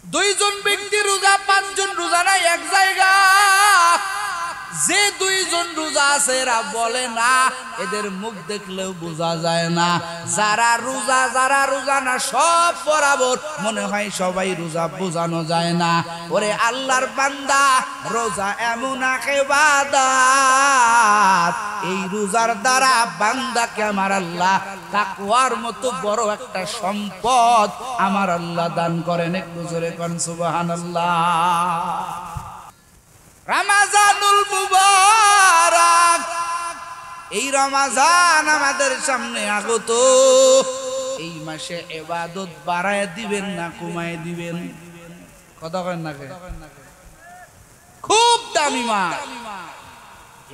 দুইজন ব্যক্তি রোজা, পাঁচজন রোজা নাই এক জায়গা। যে দুইজন রোজা আছে এরা বলে না, এদের মুখ দেখলেও বোঝা যায় না। যারা রোজা না সব বরাবর, মনে হয় সবাই রোজা, বোঝানো যায় না। ওরে আল্লাহর বান্দা, রোজা এমন এক ইবাদত, এই রোজার দ্বারা বান্দাকে আমার আল্লাহ তাকওয়ার মতো বড় একটা সম্পদ আমার আল্লাহ দান করেন। একটু জোরে কোন সুবহানাল্লাহ। রমজানুল মুবারক, এই রমজান আমাদের সামনে আগত। এই মাসে ইবাদত বাড়ায় দিবেন না কমায় দিবেন? কথা কন না, খুব দামি মাস।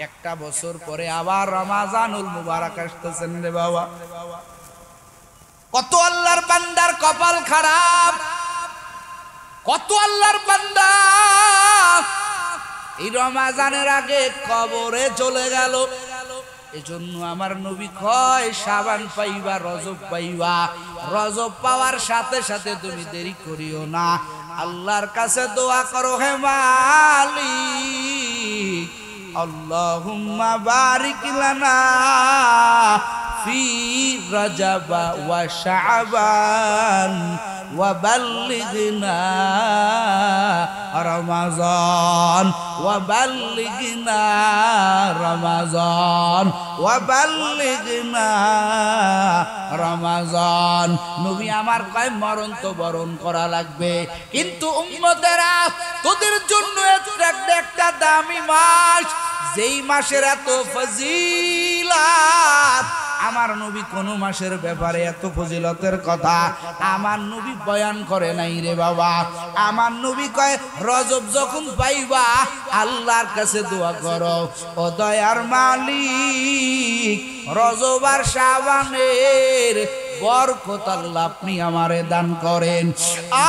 একটা বছর পরে আবার রমজানুল মুবারক আসতেছেন রে বাবা। কত আল্লাহর বান্দার কপাল খারাপ, কত আল্লাহর বান্দা এই রমজানের আগে কবরে চলে গেল। এজন্য আমার নবী কয়, শাবান পাইবা, রজব পাইবা, রজব পাওয়ার সাথে সাথে তুমি দেরি করিও না। আল্লাহর কাছে দোয়া করো, হে মালিক, আল্লাহুম্মা বারিক লানা ফি রজব ওয়া শাবান ওয়া বাল্লিগনা রমাজান ওয়া বাল্লিগনা রমাজান ওয়া বাল্লিগনা রমাজান। নবী আমার কয়, মরণ তো বরণ করা লাগবে, কিন্তু উম্মতেরা তোদের জন্য একটা দামি মাস, যেই মাসের এত ফজিলত, আমার নবী কোন মাসের ব্যাপারে এত ফজিলতের কথা আমার নবী বয়ান করে নাই রে বাবা। আমার নবী কয়, রজব যখন পাইবা আল্লাহর কাছে দোয়া করো, ও দয়ার মালিক, রজব আর শাবানের বরকত আল্লাহ আপনি আমারে দান করেন।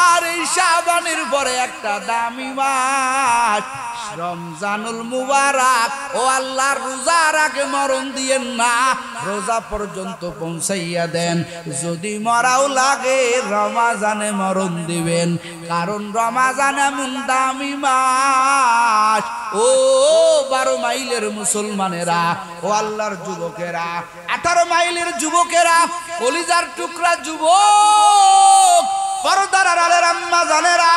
আর এই শাবানের পরে একটা দামি মাস রমজানুল মুবারক, ও আল্লাহ, রোজার আগে মরণ দিয়েন না, রোজা পর্যন্ত পৌঁছাইয়া দেন। যদি মরাও লাগে রমজানে মরণ দিবেন, কারণ রমজান এমন দামি মাস। ও 12 মাইলের মুসলমানেরা, ও আল্লাহর যুবকেরা, 18 মাইলের যুবকেরা, কলিজার টুকরা যুবক, পর্দার আড়ালের আম্মা জানেরা,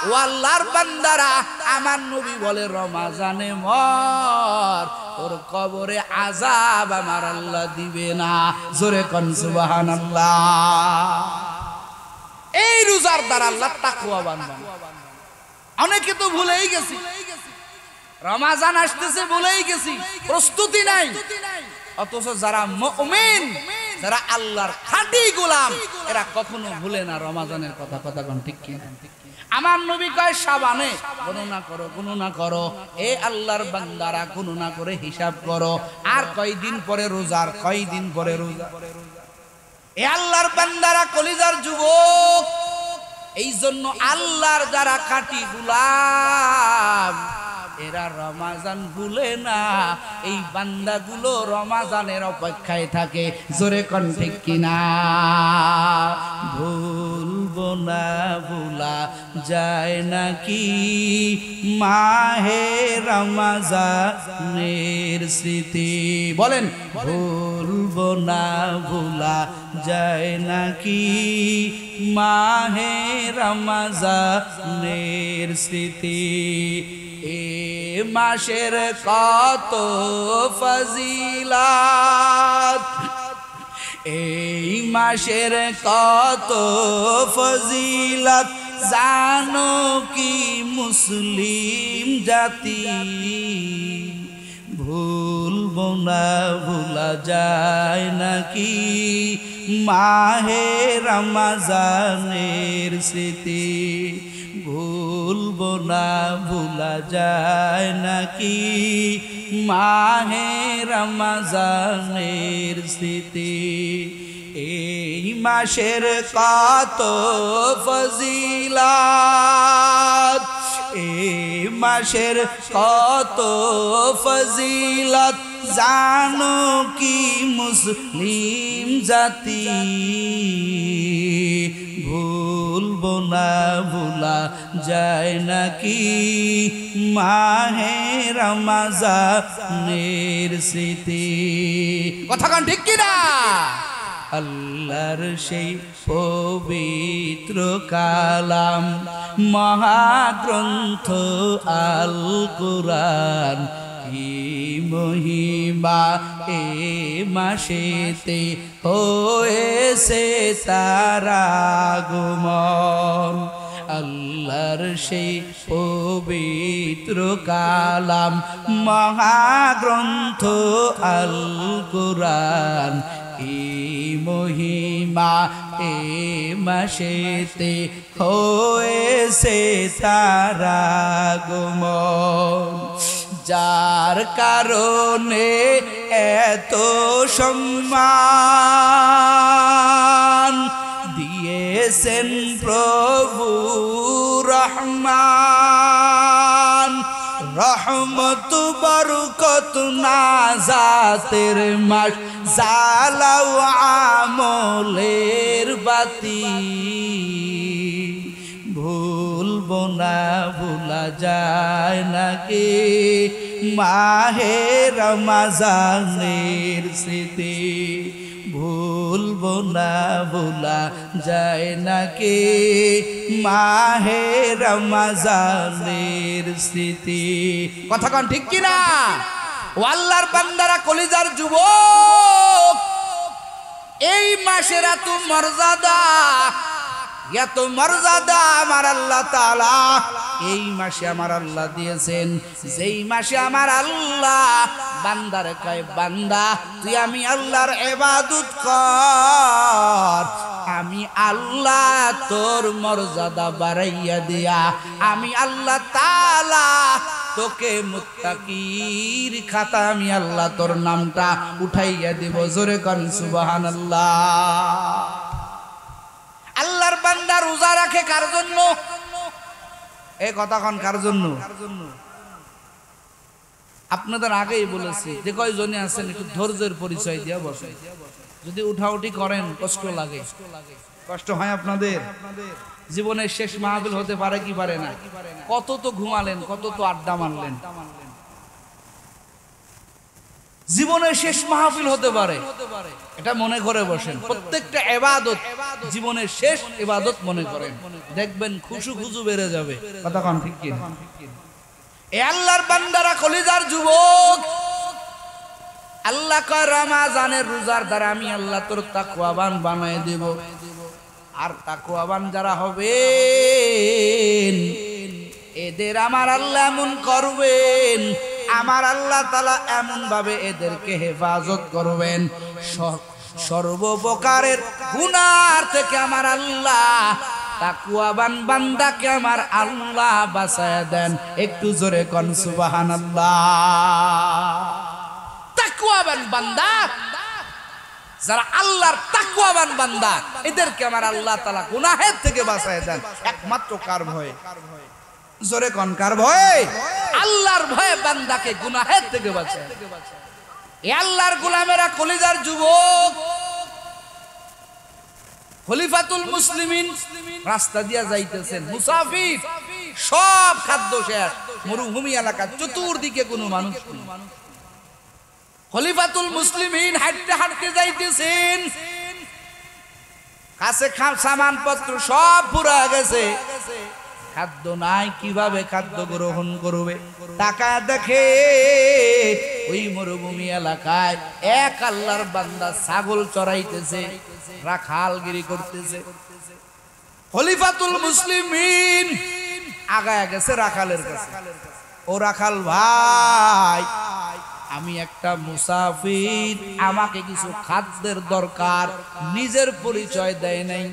ও আল্লাহর বান্দারা, আমার নবী বলে, রমজানে মর, তোর কবরে আযাব আমার আল্লাহ দিবে না। জোরে কোন সুবহানাল্লাহ। এই রোজার দ্বারা আল্লাহ তাকওয়া বানাবেন। অনেকে তো ভুলেই গেছি, রমজান আসতেছে ভুলেই গেছি, প্রস্তুতি নাই। অথচ যারা মুমিন, যারা আল্লাহর খাঁটি গোলাম, এরা কখনো ভুলে না রমজানের কথা। কথা কোন ঠিক কি? আমার নবী কয়, শাবানে গণনা করো, গণনা করো, এ আল্লাহর বান্দারা গণনা করে হিসাব করো, আর কয়দিন পরে রোজার, কয়দিন পরে রোজা। এ আল্লাহর বান্দারা, কলিজার যুবক, এই জন্য আল্লাহর যারা খাঁটি গোলাম, এরা রমজান ভুলে না। এই বান্দাগুলো রমজানের অপেক্ষায় থাকে। জোরে কোন ঠিক কিনা? ভুলবো না, ভুলা যায় নাকি মাহে রমজানের স্মৃতি? বলেন, ভুলবো না, ভুলা যায় নাকি মাহে রমজানের স্মৃতি? এ মাসের কত ফজিলত, এই মাসের কত ফজিলত, জানো কি মুসলিম জাতি? ভুলবো না, ভুলা যায় নাকি মাহে রমজানের স্মৃতি? ভুলবো না, ভুলা যায় নাকি মাহে রমজানের স্মৃতি? এই মাসের কত ফজিলত, এই মাসের কত ফজিলত জানো কি মুসলিম জাতি ভুলবো না ভুলা যায় নাকি মাহে রমজানের স্মৃতি কথা কোন ঠিক কিনা আল্লাহর সেই পবিত্র কালাম মহাগ্রন্থ আল কুরআন কি মহিমা এ মাসেতে হয়েছে তার আগমন আল্লাহর সেই পবিত্র কালাম মহাগ্রন্থ আল কুরআন কি মহিমা এ মাসেতে হয়েছে তার আগমন যার কারণে এত সম্মান দিয়েছেন প্রভু রহমান রহমত বরকত নাজাতের মাস জালাও আমলের বাতি ভুলবো না ভুলা যায় নাকি মাহে রমজানের স্মৃতি ভুলবো না ভুলা যায় নাকি মাহে রমজানের স্মৃতি কথা কোন ঠিক কিনা ও আল্লাহর বান্দারা কলিজার যুবক এই মাসের এত মর্যাদা আমার আল্লাহ তাআলা এই মাসে আমার আল্লাহ দিয়েছেন যেই মাসে আমার আল্লাহ বান্দারে কয় বান্দা তুই আমি আল্লাহর ইবাদত কর আমি আল্লাহ তোর মর্যাদা বাড়াইয়া দিয়া আমি আল্লাহ তাআলা তোকে মুত্তাকির খাতা আমি আল্লাহ তোর নামটা উঠাইয়া দিব জোরে কোন সুবহানাল্লাহ আল্লাহর বান্দা রোজা রাখে কার জন্য এই কথা কোন কার জন্য আপনাদের আগেই বলেছি যে কয়জনে আছেন একটু ধৈর্যের পরিচয় দিয়া বসে যদি উঠাউঠি করেন কষ্ট লাগে কষ্ট হয় আপনাদের জীবনের শেষ মাহফিল হতে পারে কি পারে না কত তো ঘুমালেন কত তো আড্ডা মারলেন জীবনের শেষ মাহফিল হতে পারে এটা মনে করে বসেন প্রত্যেকটা ইবাদত জীবনের শেষ ইবাদত মনে করেন দেখবেন খুশু বেড়ে যাবে কথা কোন ঠিক কি এ আল্লাহর বান্দারা কলিজার যুবক আল্লাহ কয় রমজানের রোজার দ্বারা আমি আল্লাহ তোর তাকওয়াবান বানায় দেব আর তাকওয়াবান যারা হবে এদের আমার আল্লাহ এমন করবেন আমার আল্লাহ তাআলা এমন ভাবে এদেরকে হেফাজত করবেন সর্বপ্রকারের গুনাহ থেকে আমার আল্লাহ তাকওয়াবান বান্দাকে আমার আল্লাহ বাঁচায়া দেন একটু জোরে কোন সুবহানাল্লাহ তাকওয়াবান বান্দা যারা আল্লাহর তাকওয়াবান বান্দা এদেরকে আমার আল্লাহ তাআলা গুনাহের থেকে বাঁচায়া দেন একমাত্র কার ভয়ে জোরে কোন কার ভয়ে আল্লাহর ভয়ে বান্দাকে গুনাহের থেকে বাঁচায় এই আল্লাহর গোলামেরা কলিজার যুবক খলিফাতুল মুসলিমিন রাস্তা দিয়া যাইতেছেন মুসাফির সব খাদ্য শেষ মরুভূমি এলাকা চতুর্দিকে কোনো মানুষ নেই খলিফাতুল মুসলিমিন হাঁটতে হাঁটতে যাইতেছেন কাছে সামানপত্র সব পুরা গেছে খাদ্য নাই কিভাবে খাদ্য গ্রহণ করবে টাকা দেখে ওই মরুভূমি এলাকায় এক আল্লাহর বান্দা ছাগল চড়াইতেছে রাখালগিরি করতেছে খলিফাতুল মুসলিমিন আগায় গেছে রাখালের কাছে ও রাখাল ভাই আমি একটা মুসাফির আমাকে কিছু খাদ্যের দরকার নিজের পরিচয় দেয় নাই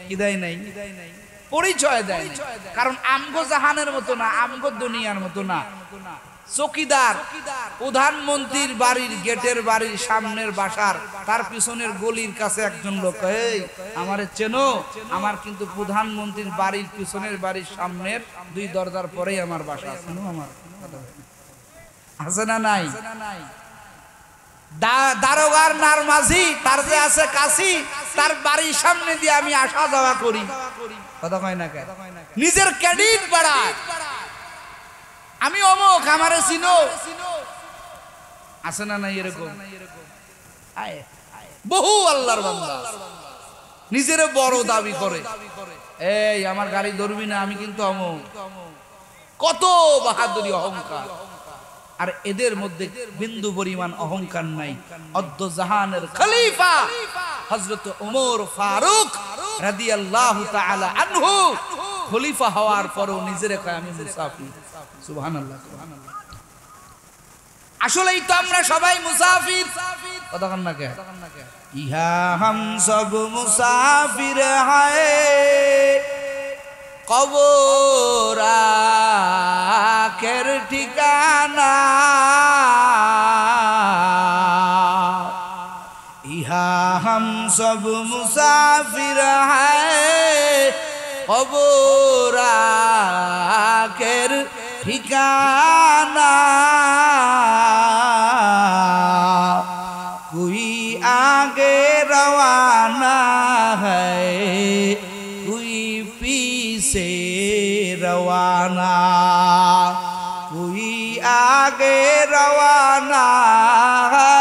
কি দেয় নাই পরিচয় দেয় না, কারণ আমগো জাহানের মতো না, আমগো দুনিয়ার মতো না। চৌকিদার প্রধানমন্ত্রীর বাড়ির গেটের বাড়ির সামনের বাসার তার পিছনের গলির কাছে একজন লোক, এই আমারে চেনো? আমার কিন্তু প্রধানমন্ত্রীর বাড়ির পিছনের বাড়ির সামনের 2 দরজার পরেই আমার বাসা। চেনো আমার? আছে না নাই? দারোগার নারমাঝি তার যে আছে কাশি, তার বাড়ির সামনে দিয়ে আমি আসা যাওয়া করি, কথা কয় না কেন? নিজের ক্রেডিট বাড়ায়, আমি অমুক, আমারে চিনো। আছে না নাই এরকম? বহু আল্লাহর বান্দা নিজের বড় দাবি করে, এই আমার গাড়ি ধরবি না, আমি কিন্তু অমুক। কত বাহাদুরি, অহংকার। আর এদের মধ্যে বিন্দু পরিমাণ অহংকার নাই। অদ্য জাহানের খলিফা হযরত ওমর ফারুক রাদিয়াল্লাহু তাআলা আনহু খলিফা হওয়ার পরও নিজেরে কয় আমি মুসাফির। সুবহানাল্লাহ। আসলেই তো আমরা সবাই মুসাফির, কথা কন না কে? ইহা হাম সব মুসাফির হায়, কবর আখের ঠিকানা। ইহা হাম সব মুসাফির হায়, কবর আখের ঠিকানা। কোই আগে রওয়ানা হ্যায়, কোই পीछे रवाना। कोई आगे रवाना है,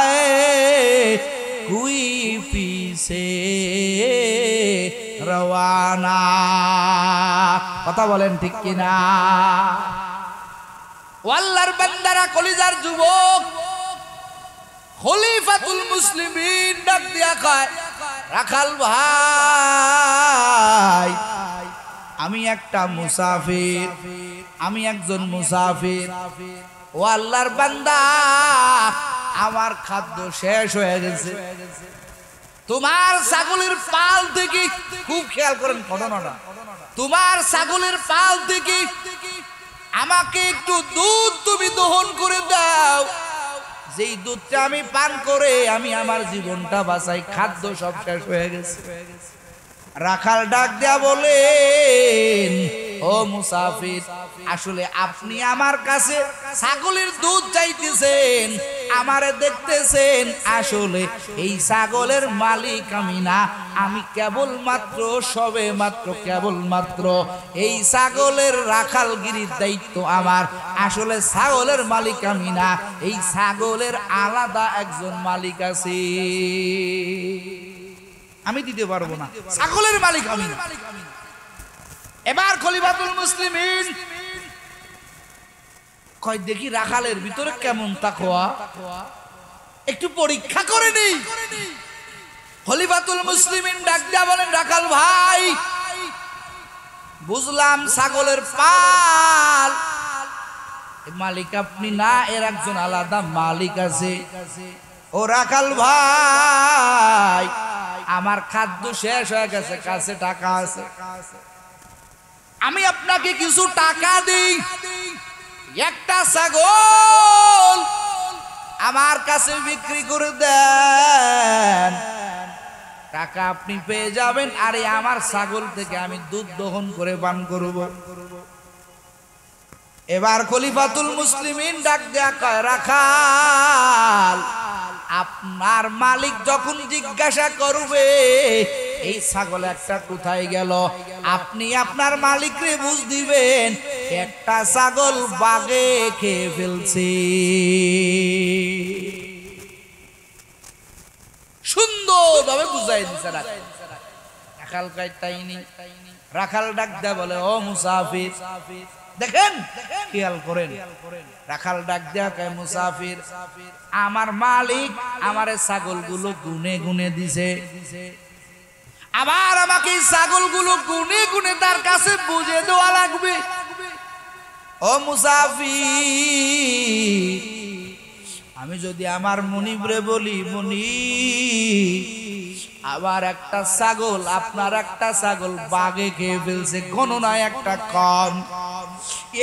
कोई पीछे रवाना। কথা বলেন ঠিক কিনা? আল্লাহর বান্দারা, কলিজার যুবক, খলিফাতুল মুসলিমিন ডাক দিয়া কয়, রাখাল ভাই, আমি একটা মুসাফির, আমি একজন মুসাফির। ও আল্লাহর বান্দা, আমার খাদ্য শেষ হয়ে গেছে। তোমার ছাগলের পাল থেকে, খুব খেয়াল করেন ঘটনাটা, তোমার ছাগলের পাল থেকে আমাকে একটু দুধ তুমি দহন করে দাও, যেই দুধটা আমি পান করে আমি আমার জীবনটা বাঁচাই। খাদ্য সব শেষ হয়ে গেছে। রাখাল ডাক দেয়া বলেন, ও মুসাফির, আসলে আপনি আমার কাছে ছাগলের দুধ চাইতেছেন, আমারে দেখতেছেন, আসলে এই ছাগলের মালিক আমি না, আমি কেবলমাত্র, সবে মাত্র কেবলমাত্র এই ছাগলের রাখালগিরির দায়িত্ব আমার। আসলে ছাগলের মালিক আমি না, এই ছাগলের আলাদা একজন মালিক আছে, আমি দিতে পারবো না, ছাগলের মালিক আমি না। এবার খলিফাতুল মুসলিমিন কয়, দেখি রাখালের ভিতরে কেমন তাকওয়া, একটু পরীক্ষা করে নেই। খলিফাতুল মুসলিমিন ডাক দিয়া বলেন, রাখাল ভাই, বুঝলাম ছাগলের পাল মালিক আপনি না, এর একজন আলাদা মালিক আছে। ও রাখাল ভাই, আমার খাদ্য শেষ হয়ে গেছে, কাছে টাকা আছে, আমি আপনাকে কিছু টাকা দিই, একটা ছাগল আমার কাছে বিক্রি করে দেন, টাকা আপনি পেয়ে যাবেন, আর আমার ছাগল থেকে আমি দুধ দহন করে পান করব। এবার খলিফাতুল মুসলিমিন ডাক দেয়া কয়, রাখাল, আপনার মালিক যখন জিজ্ঞাসা করবে এই ছাগল একটা কোথায় গেল, আপনি আপনার মালিকরে বুঝ দিবেন একটা ছাগল বাঘে খেয়ে ফেলছে। সুন্দরভাবে বুঝাই দিছে রাখাল। কাইতাইনি রাখাল ডাক দেয়া বলে, ও মুসাফির, দেখেন খেয়াল করেন, রাখাল ডাক দেয়া কয়, মুসাফির, আমার মালিক আমারে ছাগলগুলো গুনে গুনে দিছে, আবার আমাকে ছাগলগুলো গুনে গুনে তার কাছে বুঝে দেওয়া লাগবে। ও মুসাফির, আমি যদি আমার মুনিবরে বলি, মুনি আবার একটা ছাগল, আপনার একটা ছাগল বাঘে খেয়ে ফেলছে, গণনায় একটা কম,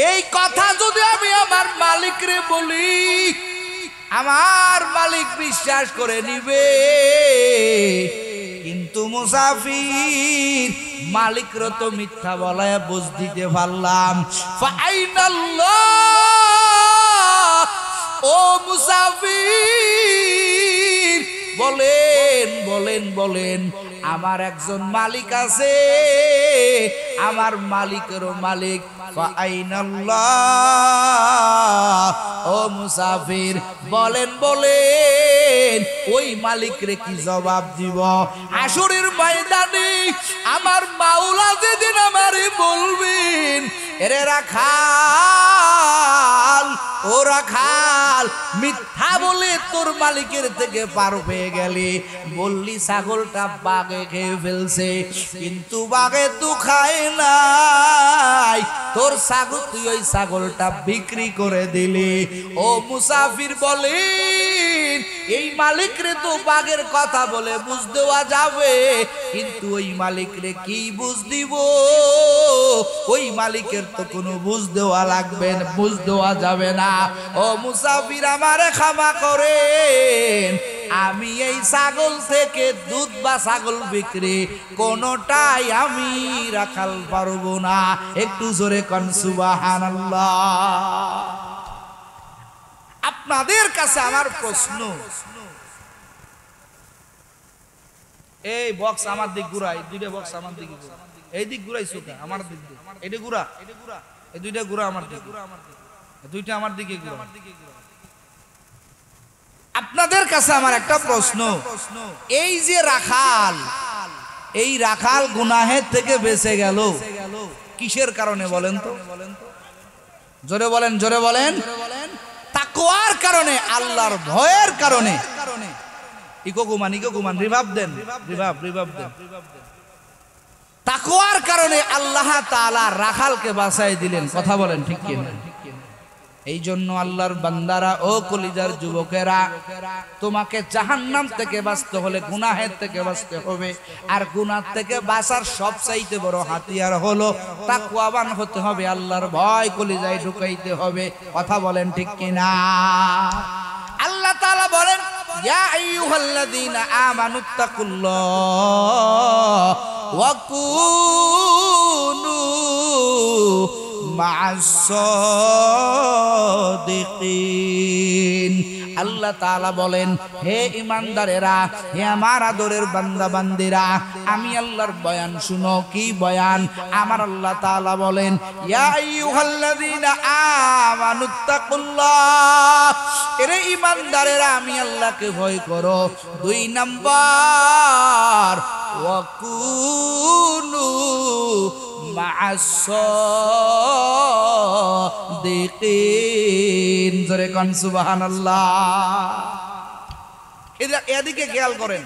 এই কথা যদি আমি আমার মালিকরে বলি, আমার মালিক বিশ্বাস করে নিবে। কিন্তু মুসাফির মালিকর তো মিথ্যা বলায় বুঝ দিতে পারলাম। ফাইনাল্লাহ, ও মুসাফির বলেন বলেন বলেন, আমার একজন মালিক আছে, আমার মালিকেরও মালিক। ফাইনাল্লাহ, ও মুসাফির বলেন বলেন, ওই মালিকরে কি জবাব দিব? হাসরের ময়দানে আমার মাওলা যেদিন আমারে বলবেন, এরে রাখাল, ও রাখাল, মিথ্যা বলে তোর মালিকের থেকে পার পেয়ে গেলি, বললি ছাগলটা বাঘে খেয়ে ফেলছে, কিন্তু বাঘে তো খায় নাই, তোর ছাগল, তুই ওই ছাগলটা বিক্রি করে দিলি। ও মুসাফির বলেন, এই মালিকরে তো বাঘের কথা বলে বুঝ দেওয়া যাবে, কিন্তু ওই মালিকরে কি বুঝ দিব? ওই মালিকের তো কোনো বুঝ দেওয়া লাগবে না, বুঝ দেওয়া যাবে না। ও মুসাফির আমারে ক্ষমা করেন, আমি এই ছাগল থেকে দুধ বা ছাগল বিক্রি কোনোটাই আমি রাখাল পারবো না। একটু জোরে কোন সুবহানাল্লাহ। আপনাদের কাছে আমার প্রশ্ন, এই বক্স আমার দিক ঘুরাই, দুইটা বক্স আমার দিকে ঘুরা, এই দিক ঘুরাইছো কা? আমার দিক দিয়ে এটা ঘুরা, এই দুইটা ঘুরা আমার দিকে, দুইটা আমার দিকে ঘুরা। আপনাদের কাছে আমার একটা প্রশ্ন, এই যে রাখাল, এই রাখাল গুনাহের থেকে বেঁচে গেল কিসের কারণে বলেন তো? জোরে বলেন, জোরে বলেন। তাকওয়ার কারণে, আল্লাহর ভয়ের কারণে। ইকোকুমান, ইকোকুমান, রিভাব দেন, রিভাব, রিভাব দেন। তাকওয়ার কারণে আল্লাহ তাআলা রাখালকে বাঁচাই দিলেন। কথা বলেন ঠিক কি না? এই জন্য আল্লাহর বান্দারা, ও কলিজার যুবকেরা, তোমাকে জাহান্নাম থেকে বাঁচতে হলে গুনাহের থেকে বাঁচতে হবে, আর গুনাহ থেকে বাঁচার সবচাইতে বড় হাতিয়ার হলো তাকওয়াবান হতে হবে, আল্লাহর ভয় কলিজায় ঢুকাইতে হবে। কথা বলেন ঠিক কিনা? আল্লাহ তাআলা বলেন, ইয়া আইয়ুহাল্লাযীনা আমানুত্তাকুল্লাহ ওয়া কুনু মা'আস-সাদিকিন। আল্লাহ তাআলা বলেন, হে ঈমানদারেরা, হে আমার আদরের বান্দা বান্দিরা, আমি আল্লাহর বয়ান শুনো। কি বয়ান? আমার আল্লাহ তাআলা বলেন, ইয়া আইয়ুহাল্লাযীনা আমানুত্তাকুল্লাহ, এরে ঈমানদারেরা, আমি আল্লাহকে ভয় করো। 2 নাম্বার, ওয়া কুনু মা'আস-সাদিকিন। জোরে কোন সুবহানাল্লাহ। এদিকে খেয়াল করেন,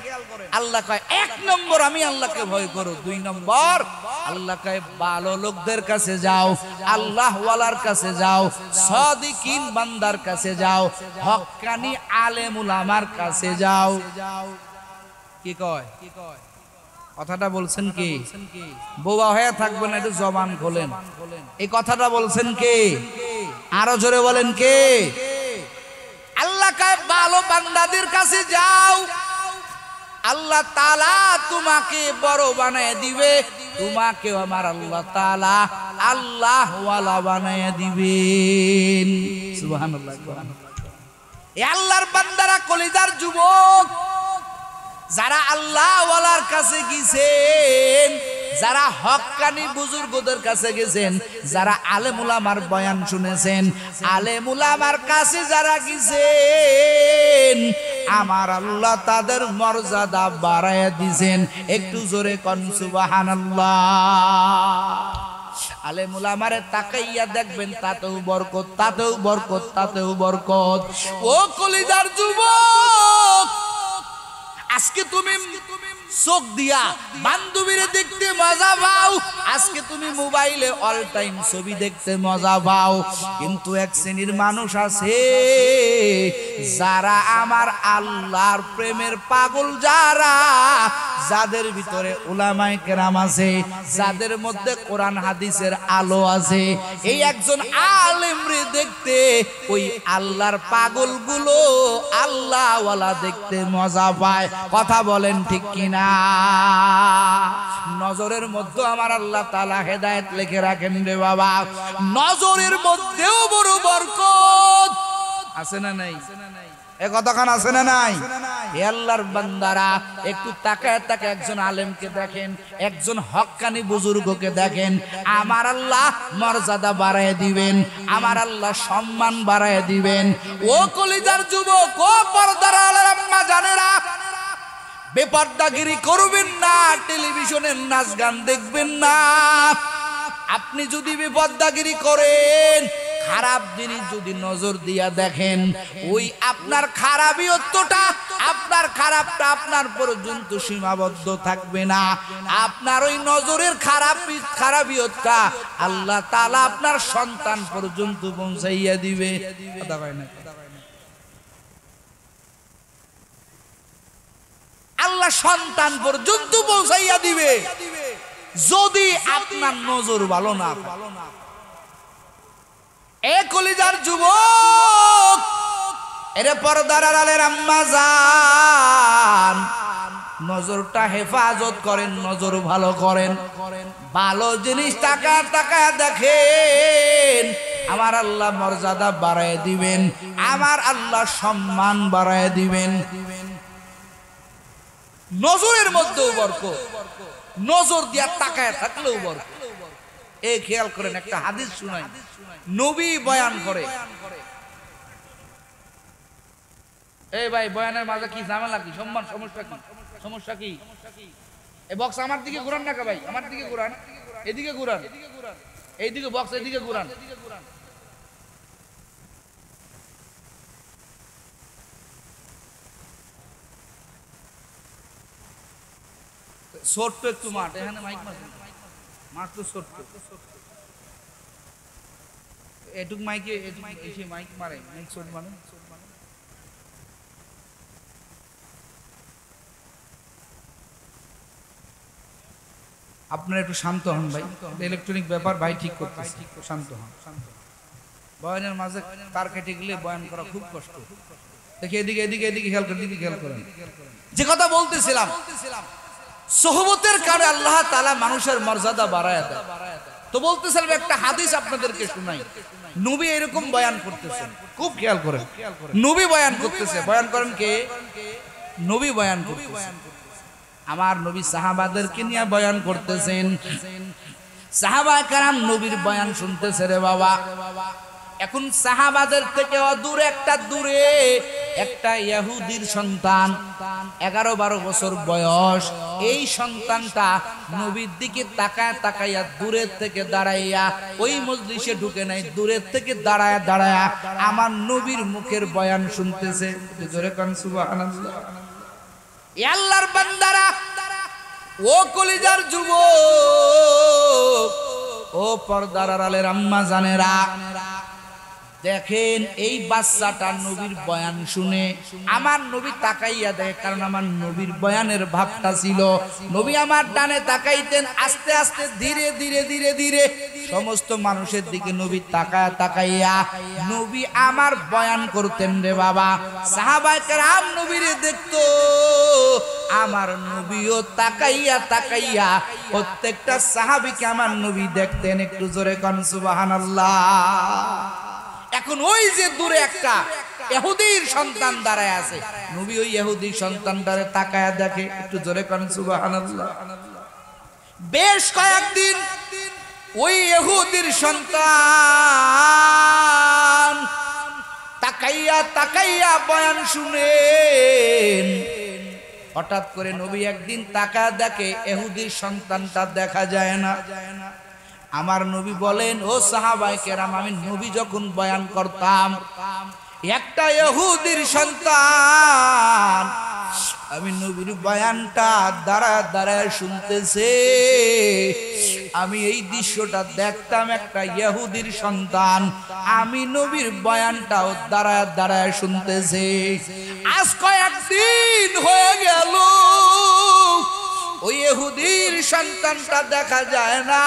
আল্লাহ কয় 1 নম্বর আমি আল্লাহকে ভয় করো, 2 নম্বর আল্লাহ কয় ভালো লোকদের কাছে যাও, আল্লাহ ওয়ালার কাছে যাও, সাদিকিন বান্দার কাছে যাও, হক্কানি আলেম উলামার কাছে যাও। কি কয়? কথাটা বলছেন কি? বোবা হয়ে থাকবেন, একটু জবান খোলেন। এই কথাটা বলছেন কে? আরো জোরে বলেন কে? আল্লাহ কয় ভালো বান্দাদের কাছে যাও, আল্লাহ তাআলা তোমাকে বড় বানায় দিবে, তোমাকে আমার আল্লাহ তাআলা আল্লাহ ওয়ালা বানায় দিবেন। সুবহানাল্লাহ। এই আল্লাহর বান্দারা, কলিজার যুবক, যারা আল্লাহ ওয়ালার কাছে গেছেন, যারা হক্কানি বুজুর্গদের কাছে গেছেন, যারা আলেম উলামার বয়ান শুনেছেন, আলেম উলামার কাছে যারা গেছেন, আমার আল্লাহ তাদের মর্যাদা বাড়ায়া দিয়েছেন। একটু জোরে কোন সুবহানাল্লাহ। আলেম উলামারে তাকাইয়া দেখবেন, তাতেও বরকত, তাতেও বরকত, তাতেও বরকত। ও কলিজার যুবক, আজকে তুমি চোখ দিয়া বান্ধবীরে দেখতে মজা পাও, আজকে তুমি মোবাইলে অল টাইম ছবি দেখতে মজা পাও, কিন্তু এক শ্রেণীর মানুষ আছে যারা আমার আল্লাহর প্রেমের পাগল, যারা যাদের ভিতরে উলামায়ে কেরাম আছে, যাদের মধ্যে কোরআন হাদিসের আলো আছে, এই একজন আলেমরে দেখতে ওই আল্লাহর পাগলগুলো আল্লাহওয়ালা দেখতে মজা পায়। কথা বলেন ঠিক কিনা? নজরের মধ্যে আমার আল্লাহ তাআলা হেদায়েত লিখে রাখেন রে বাবা। নজরের মধ্যেও বড় বরকত আছে না নাই? এ কথাখান আছে না নাই? হে আল্লাহর বান্দারা, একটু তাকায় তাকায় একজন আলেমকে দেখেন, একজন হক্কানি বুজুর্গকে দেখেন, আমার আল্লাহ মর্যাদা বাড়ায় দিবেন, আমার আল্লাহ সম্মান বাড়ায় দিবেন। ও কলিজার যুবক, ও পর্দার আলের আম্মা জানেরা, বেপর্দাগিরি করবেন না, টেলিভিশনের নাচ গান দেখবেন না। আপনি যদি বেপর্দাগিরি করেন, খারাপ জিনিস যদি নজর দিয়া দেখেন, ওই আপনার খারাপিয়তটা, আপনার খারাপটা আপনার পর্যন্ত সীমাবদ্ধ থাকবে না। আপনার ওই নজরের খারাপিয়তটা আল্লাহ তাআলা আপনার সন্তান পর্যন্ত পৌঁছাইয়া দিবে। কথা কয় না? আল্লাহ সন্তান পর্যন্ত পৌঁছাইয়া দিবে যদি আপনার নজর ভালো না। এ কলিজার যুবক, এরে পর্দার আড়ালের আম্মা জান, নজরটা হেফাজত করেন, নজর ভালো করেন, ভালো জিনিস তাকায় তাকায় দেখেন, আমার আল্লাহ মর্যাদা বাড়ায় দিবেন, আমার আল্লাহ সম্মান বাড়ায় দিবেন। নজরের মধ্যেও বরকত, নজর দিয়া তাকায় থাকলেও বরকত। এই খেয়াল করেন, একটা হাদিস শুনাই, নবী বয়ান করে। এই ভাই, বয়ানের মাঝে কি ঝামেলা, কি সম্মান, সমস্যা কি? সমস্যা কি? এই বক্স আমার দিকে ঘুরান না ভাই, আমার দিকে ঘুরান, এদিকে ঘুরান, এইদিকে বক্স, এদিকে ঘুরান। ছোট্ট একটু মাঠ, এখানে মাইক মাঠ তো ছোট্ট, এটুক মাইকে এসে মাইক মারে, মাইক ছোট মানে। আপনারা একটু শান্ত হন ভাই, ইলেকট্রনিক ব্যাপার ভাই ঠিক করতে, শান্ত হন। বয়ানের মাঝে তার কেটে গেলে বয়ান করা খুব কষ্ট। দেখি এদিকে এদিকে এদিকে খেয়াল করেন, এদিকে খেয়াল করেন। যে কথা বলতেছিলাম, সোহবতের কারণে আল্লাহ তাআলা মানুষের মর্যাদা বাড়ায় দেয়। তো বলতেছিলাম, একটা হাদিস আপনাদেরকে শোনাই। নবী এরকম বয়ান করতেছেন, খুব খেয়াল করেন। নবী বয়ান করতেছে, বয়ান করেন কে? নবী বয়ান করতেছেন। আমার নবী সাহাবাদেরকে নিয়ে বয়ান করতেছেন। সাহাবা কেরাম নবীর বয়ান শুনতেছে রে বাবা। এখন সাহাবাদের থেকে দূরে একটা ইহুদির সন্তান, 11-12 বছর বয়স। এই সন্তানটা নবীর দিকে তাকায় তাকাইয়া দূরের থেকে দাঁড়াইয়া, ওই মজলিসে ঢুকে নাই, দূরের থেকে দাঁড়ায় দাঁড়ায় আমার নবীর মুখের বয়ান শুনতেছে। জোরে কান সুবহানাল্লাহ। আল্লাহর বান্দারা, ও কলিজার যুবক, ও পর্দার আড়ালের আম্মা জানেরা, দেখেন এই বাচ্চাটা নবীর বয়ান শুনে আমার নবী তাকাইয়া দেখে, কারণ আমার নবীর বয়ানের ভাবটা ছিল, নবী আমার ডানে তাকাইতেন, আস্তে আস্তে ধীরে ধীরে ধীরে ধীরে সমস্ত মানুষের দিকে নবী তাকায়া তাকাইয়া নবী আমার বয়ান করতেন রে বাবা। সাহাবায়ে কেরাম নবীরে দেখতো, আমার নবীও তাকাইয়া তাকাইয়া প্রত্যেকটা সাহাবীকে আমার নবী দেখতেন। একটু জোরে কান সুবহানাল্লাহ। এখন ওই যে দূরে একটা ইহুদির সন্তান দাঁড়ায় আছে, নবী ওই ইহুদি সন্তানটারে তাকায়া দেখে। একটু জোরে কান সুবহানাল্লাহ। বেশ কয়েকদিন ওই ইহুদির সন্তান তাকাইয়া তাকাইয়া বয়ান শুনেন। হঠাৎ করে নবী একদিন তাকায়া দেখে ইহুদির সন্তানটা দেখা যায় না। আমার নবী বলেন, ও সাহাবায়ে কেরাম, আমি নবী যখন বয়ান করতাম, একটা ইহুদির সন্তান আমি নবীর বয়ানটা দাঁড়ায় দাঁড়ায় শুনতেছে। আমি এই দৃশ্যটা দেখতাম, একটা ইহুদির সন্তান আমি নবীর বয়ানটাও দাঁড়ায় দাঁড়ায় শুনতেছে। আজ কয়েকদিন হয়ে গেল ওই ইহুদির সন্তানটা দেখা যায় না।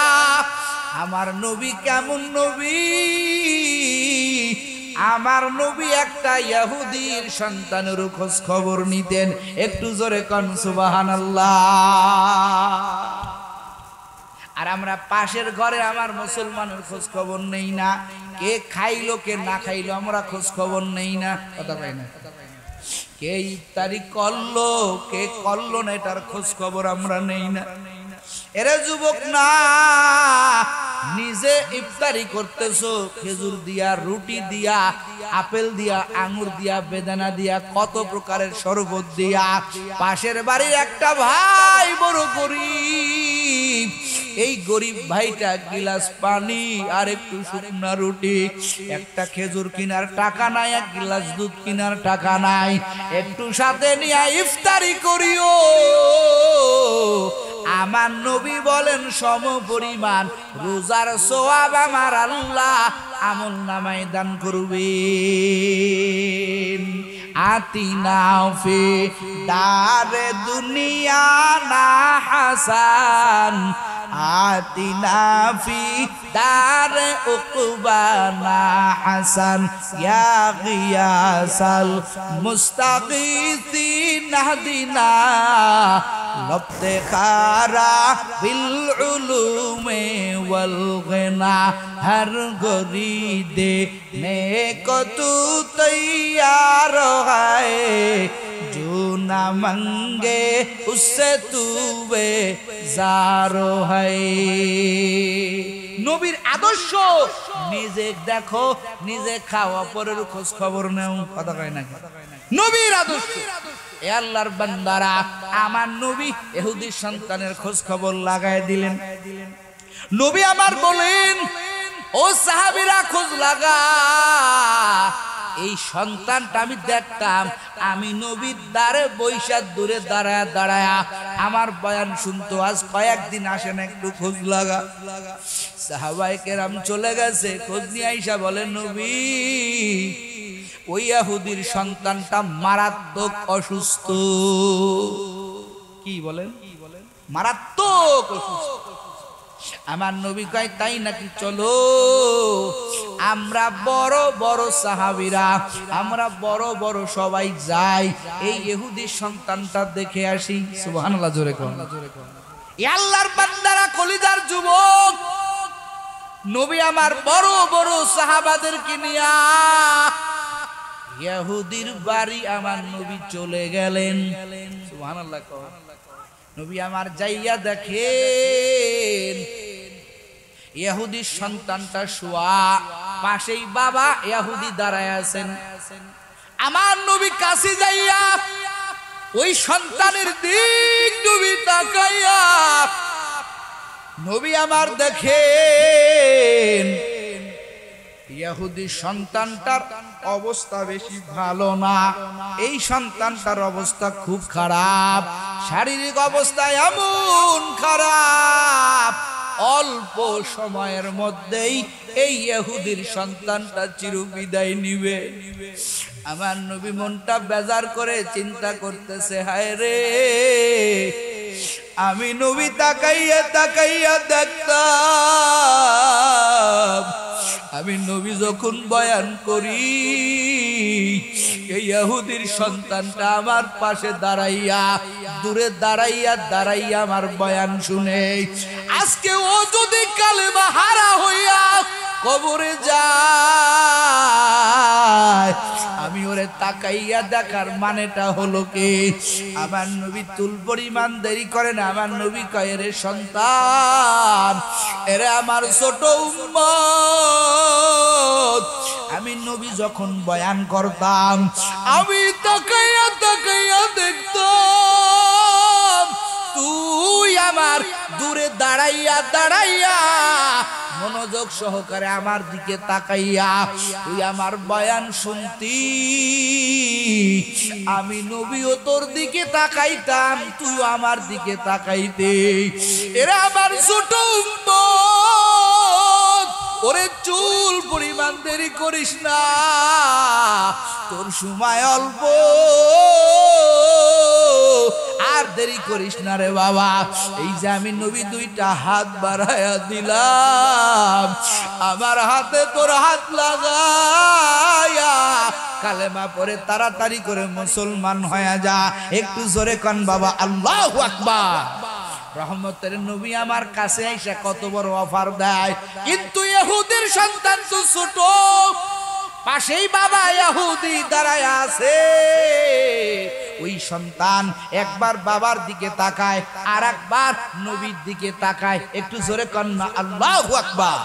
আমার নবী কেমন নবী? আমার নবী একটা ইহুদির সন্তানের খোঁজ খবর নিতেন। একটু জোরে কোন সুবহানাল্লাহ। আর আমরা পাশের ঘরে আমার মুসলমানের খোঁজ খবর নেই না, কে খাইলো কে না খাইলো আমরা খোঁজ খবর নেই না, কথা পাই না। কে ইফতারি করলো কে করলো না এটার খোঁজ খবর আমরা নেই না। এরে যুবক না, নিজে ইফতারি করতেছো খেজুর দিয়া, রুটি দিয়া, আপেল দিয়া, আঙ্গুর দিয়া, বেদানা দিয়া, কত প্রকারের শরবত দিয়া। পাশের বাড়ির একটা ভাই বড় গরিব, এই গরিব ভাইটা গিলাস পানি আর একটু শুকনা রুটি, একটা খেজুর কিনার টাকা নাই, এক গিলাস দুধ কিনার টাকা নাই, একটু সাথে নিয়ে ইফতারি করিও। আমার নবী বলেন সম পরিমাণ রোজার সওয়াব আমার আল্লাহ আমল নামায় দান করবেন। আতিনা ফি দারে দুনিয়া না হাসান, আতিনা ফি দারে উকবা না হাসান, ইয়া গিয়াসাল মুস্তাগীসিন নাহদিনা লবতে খারা বিল উলুমে ওয়াল গনা, হর গরিদে নে কো তু তৈয়ার है जो ना मंगे उससे तू बेजारो है। নবীর আদর্শ নিজে দেখো, নিজে খাও, অপরের খোঁজ খবর নাও, কথা কয় না। নবীর আদর্শ। এ আল্লাহর বান্দারা, আমার নবী ইহুদির সন্তানের খোঁজ খবর লাগায় দিলেন। নবী আমার বলেন, ও সাহাবীরা খোঁজ লাগা। এই সন্তানটা আমি দেখতাম, আমি নবীর দ্বারে বৈশা দূরে দাঁড়ায় দাঁড়ায় আমার বয়ান শুনতো। আজ কয়েকদিন আসে না, একটু খোঁজ লাগা। সাহাবায়ে কেরাম চলে গেছে, খোঁজ নিয়ে আইসা বলে, নবী ওই ইহুদির সন্তানটা মারাত্মক অসুস্থ। কি বলেন? মারাত্মক অসুস্থ। আমার নবী কয়, তাই নাকি? চলো আমরা বড় বড় সাহাবীরা, আমরা বড় বড় সবাই যাই, এই ইহুদির সন্তানটা দেখে আসি। সুবহানাল্লাহ, জোরে কোন। আল্লাহর বান্দারা, কলিজার যুবক, নবী আমার বড় বড় সাহাবাদেরকে নিয়া ইহুদির বাড়ি আমার নবী চলে গেলেন। সুবহানাল্লাহ। নবী আমার যাইয়া দেখেন ইহুদির সন্তানটা শোয়া, পাশেই বাবা ইহুদি দাঁড়ায় আছেন। আমার নবী কাছে যাইয়া ওই সন্তানের দিক নবী তাকাইয়া, নবী আমার দেখেন ইহুদি সন্তানটার অবস্থা বেশি ভালো না, এই সন্তানটার অবস্থা খুব খারাপ, শারীরিক অবস্থা এমন খারাপ, অল্প সময়ের মধ্যেই এই ইহুদির সন্তানটা চিরবিদায় নিবে। আমার নবী মনটা বেজার করে চিন্তা করতেছে, হায় রে, আমি নবী তাকাইয়া তাকাইয়া দেখতাম, আমি নবী যখন বয়ান করি এই ইহুদির সন্তানটা আমার পাশে দাঁড়াইয়া, দূরে দাঁড়াইয়া দাঁড়াইয়া আমার বয়ান শুনে। আজকে ও যদি কালেমা হারা হইয়া কবরে যায়, আমি ওরে তাকাইয়া দেখার মানেটা হলো কি? আমার নবী তুল পরিমাণ দেরি করে না। আমার নবী কয়, রে সন্তান, এরে আমার ছোট উম্মত, আমি নবী যখন বয়ান করতাম আমি তাকাইয়া তাকাইয়া দেখতাম তুই আমার দূরে দাঁড়াইয়া দাঁড়াইয়া মনোযোগ সহকারে আমার দিকে তাকাইয়া তুই আমার বয়ান শুনতি। আমি নবীও তোর দিকে তাকাইতাম, তুই আমার দিকে তাকাইতে। এরা আমার ছোট উম্মত, ওরে চুল পরিমাণ দেরি করিস না, তোর সময় অল্প, আর দেরি করিস না রে বাবা। এই যে আমি নবী দুইটা হাত বাড়ায়া দিলাম, আমার হাতে তোর হাত লাগায়া কালেমা পড়ে তাড়াতাড়ি করে মুসলমান হয়ে যা। একটু জোরে কন বাবা আল্লাহু আকবার। রহমতের নবী আমার কাছে আইসা কত বড় অফার দেয়, কিন্তু ইহুদির সন্তান তো ছোট, পাশেই বাবা ইহুদি দাঁড়ায় আছে। ওই সন্তান একবার বাবার দিকে তাকায়, আর একবার নবীর দিকে তাকায়। একটু জোরে কন না আল্লাহু আকবার।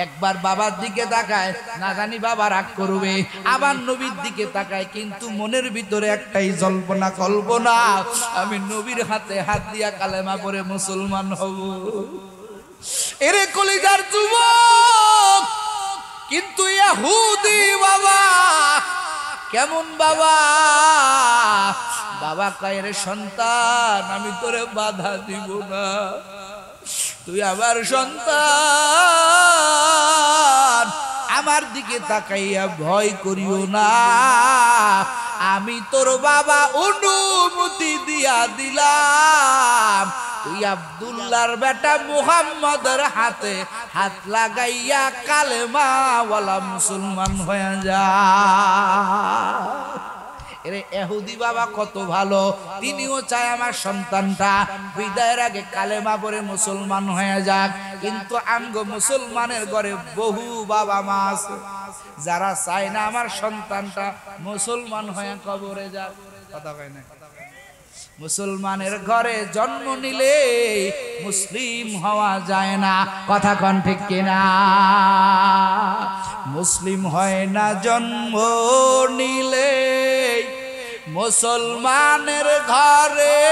একবার বাবার দিকে তাকায়, না জানি বাবা রাগ করবে, আবার নবীর দিকে তাকায়, কিন্তু মনের ভিতরে একটাই জল্পনা কল্পনা, আমি নবীর হাতে হাত দিয়া কালেমা পড়ে মুসলমান হব। এরে কলিজার যুবক, কিন্তু ইহুদি বাবা কেমন বাবা? বাবা কয় রে সন্তান, আমি তোরে বাধা দিব না, তুই আমার সন্তান, আমার দিকে তাকাইয়া ভয় করিও না, আমি তোর বাবা অনুমতি দিয়া দিলাম, তুই আব্দুল্লাহর বেটা মুহাম্মদের হাতে হাত লাগাইয়া কালেমা ওয়ালা মুসলমান হয়ে যা। এরে ইহুদি বাবা কত ভালো, তিনিও চায় আমার সন্তানটা বিদায়ের আগে কালেমা পড়ে মুসলমান হয়ে যাক। কিন্তু আমগো মুসলমানের ঘরে বহু বাবা মা আছে যারা চায় না আমার সন্তানটা মুসলমান হয়ে কবরে যাক। কথা কয় না? মুসলমানের ঘরে জন্ম নিলে মুসলিম হওয়া যায় না। কথা কন ঠিক কিনা? মুসলিম হয় না জন্ম নিলে মুসলমানের ঘরে,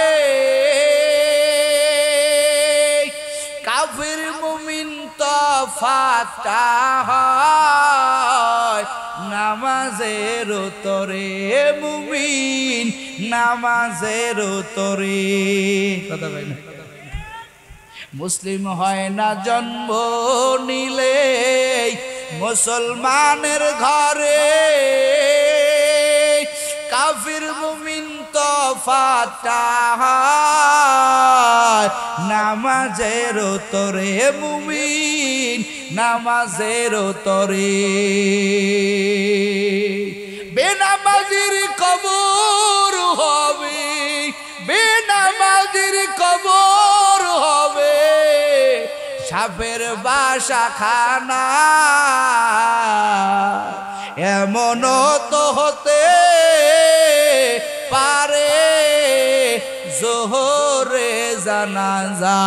কাফির মুমিন তফাৎ হয় নামাজের তরে, মুমিন নামাজের তরে। কথা কই না? মুসলিম হয় না জন্ম নিলে মুসলমানের ঘরে, কাফির মুমিন তফাৎ হয় নামাজের তরে, মুমিন নামাজের তরে। বেনামাজির কবর হবে, বেনামাজির কবর হবে, সাপের বাসা খানা, এমনও তো হতে পারে জোহরে জানাজা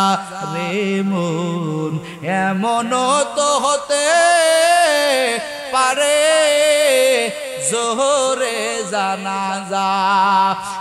রে মন, এমনও তো হতে পারে জোহরে জানাজা।